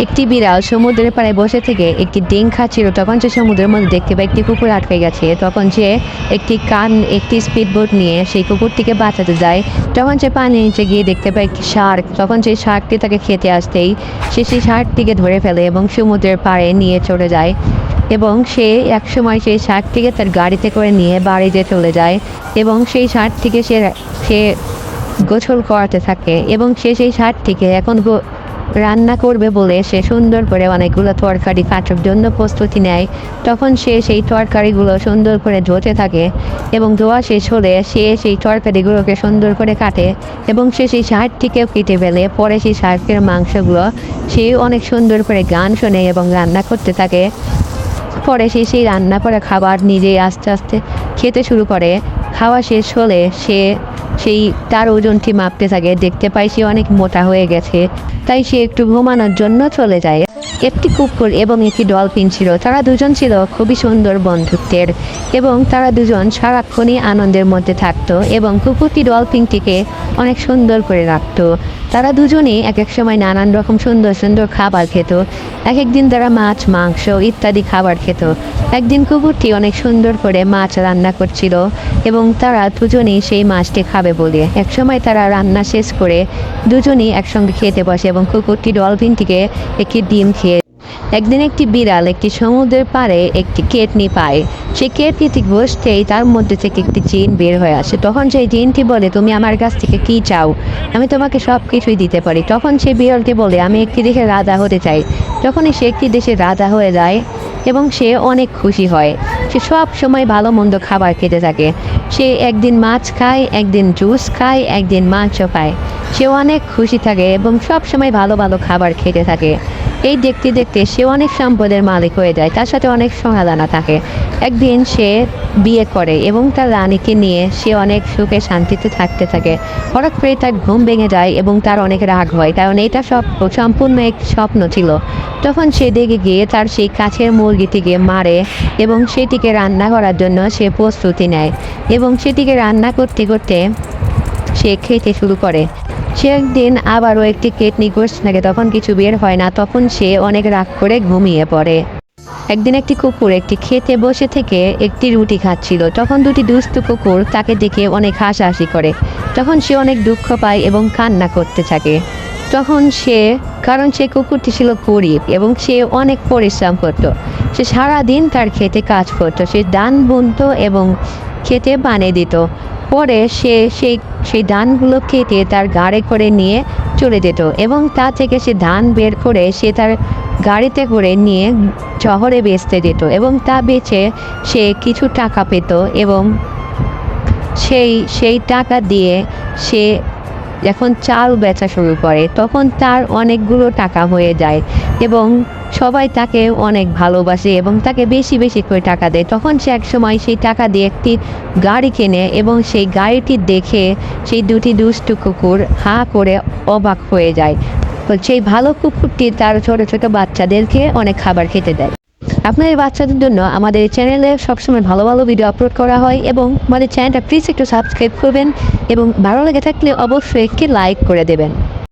একটি বিড়াল সমুদ্রের পাড়ে বসে থেকে একটি ডিম খাচ্ছিল। তখন সে সমুদ্রের মধ্যে দেখতে পায় একটি কুকুর আটকে গেছে। তখন সে একটি স্পিড বোট নিয়ে সেই কুকুরটিকে বাঁচাতে যায়। তখন সে পানি নিচে গিয়ে দেখতে পায় একটি শার্ক। তখন সেই শার্কটি তাকে খেতে আসতেই সে সেই শার্কটিকে ধরে ফেলে এবং সমুদ্রের পাড়ে নিয়ে চলে যায়। এবং সে একসময় সেই শার্কটিকে তার গাড়িতে করে নিয়ে বাড়িতে চলে যায় এবং সেই শার্কটিকে সে গোসল করাতে থাকে এবং সে সেই শার্কটিকে এখন রান্না করবে বলে সে সুন্দর করে অনেকগুলো তরকারি কাটার জন্য প্রস্তুতি নেয়। তখন সে সেই তরকারিগুলো সুন্দর করে ধুতে থাকে এবং ধোয়া শেষ হলে সে সেই তরকারিগুলোকে সুন্দর করে কাটে এবং সে সেই শার্কটিকেও কেটে ফেলে। পরে সেই শার্কের মাংসগুলো সে অনেক সুন্দর করে গান শোনে এবং রান্না করতে থাকে। পরে সে সেই রান্না করা খাবার নিজেই আস্তে আস্তে খেতে শুরু করে। খাওয়া শেষ হলে সে তার ওজনটি মাপতে থাকে। দেখতে পায় সে অনেক মোটা হয়ে গেছে, তাই সে একটু ঘুমানোর জন্য চলে যায়। একটি কুকুর এবং একটি ডলফিন ছিল। তারা দুজন ছিল খুবই সুন্দর বন্ধুত্বের এবং তারা দুজন সারাক্ষণই আনন্দের মধ্যে থাকতো এবং কুকুরটি ডলফিনটিকে অনেক সুন্দর করে রাখতো। তারা দুজনেই এক এক সময় নানান রকম সুন্দর সুন্দর খাবার খেত। এক একদিন তারা মাছ, মাংস ইত্যাদি খাবার খেত। একদিন কুকুরটি অনেক সুন্দর করে মাছ রান্না করছিল এবং তারা দুজনেই সেই মাছটি খাবে বলে একসময় তারা রান্না শেষ করে দুজনেই একসঙ্গে খেতে বসে এবং কুকুরটি ডলফিনটিকে একটি ডিম খেয়ে। একদিন একটি বিড়াল একটি সমুদ্রের পাড়ে একটি কেটনি পায়। সেই কেটনিটি বসতেই তার মধ্যে থেকে একটি জিন বের হয়ে আসে। তখন সেই জিনটি বলে, তুমি আমার কাছ থেকে কি চাও? আমি তোমাকে সব কিছুই দিতে পারি। তখন সেই বিড়ালটি বলে, আমি একটি দেশের রাজা হতে চাই। তখনই সে একটি দেশের রাজা হয়ে যায় এবং সে অনেক খুশি হয়। সে সব সময় ভালো মন্দ খাবার খেতে থাকে। সে একদিন মাছ খায়, একদিন জুস খায়, একদিন মাংস খায়। সে অনেক খুশি থাকে এবং সব সময় ভালো ভালো খাবার খেতে থাকে। এই দেখতে দেখতে সে অনেক সম্পদের মালিক হয়ে যায়। তার সাথে অনেক সোনাদানা থাকে। একদিন সে বিয়ে করে এবং তার রানীকে নিয়ে সে অনেক সুখে শান্তিতে থাকতে থাকে। হঠাৎ করে তার ঘুম ভেঙে যায় এবং তার অনেক রাগ হয়, কারণ এটা সম্পূর্ণ এক স্বপ্ন ছিল। তখন সে দেখে গিয়ে তার সেই কাছের মুরগিটিকে মারে এবং সেটিকে রান্না করার জন্য সে প্রস্তুতি নেয় এবং সেটিকে রান্না করতে করতে সে খেতে শুরু করে। সে একদিন আবারও একটি কেটনি করতে থাকে। তখন কিছু বের হয় না। তখন সে অনেক রাগ করে ঘুমিয়ে পড়ে। একদিন একটি কুকুর একটি খেতে বসে থেকে একটি রুটি খাচ্ছিল। তখন দুটি দুষ্টু কুকুর তাকে দেখে অনেক হাসাহাসি করে। তখন সে অনেক দুঃখ পায় এবং কান্না করতে থাকে। তখন কারণ সে কুকুরটি ছিল গরিব এবং সে অনেক পরিশ্রম করত। সে সারাদিন তার খেতে কাজ করত। সে ধান বুনতো এবং খেতে বানিয়ে দিত। পরে সে সেই ধানগুলো কেটে তার গাড়ি করে নিয়ে চলে যেত এবং তা থেকে সে ধান বের করে সে তার গাড়িতে করে নিয়ে শহরে বেচতে যেত এবং তা বেচে সে কিছু টাকা পেত এবং সেই টাকা দিয়ে সে যখন চাল বেচা শুরু করে তখন তার অনেকগুলো টাকা হয়ে যায় এবং সবাই তাকে অনেক ভালোবাসে এবং তাকে বেশি বেশি করে টাকা দেয়। তখন সে একসময় সেই টাকা দিয়ে একটি গাড়ি কেনে এবং সেই গাড়িটি দেখে সেই দুটি দুষ্টু কুকুর হাঁ করে অবাক হয়ে যায়। তো সেই ভালো কুকুরটি তার ছোট ছোট বাচ্চাদেরকে অনেক খাবার খেতে দেয়। আপনাদের বাচ্চাদের জন্য আমাদের চ্যানেলে সবসময় ভালো ভালো ভিডিও আপলোড করা হয় এবং আমাদের চ্যানেলটা প্লিজ একটু সাবস্ক্রাইব করবেন এবং ভালো লেগে থাকলে অবশ্যই একটি লাইক করে দেবেন।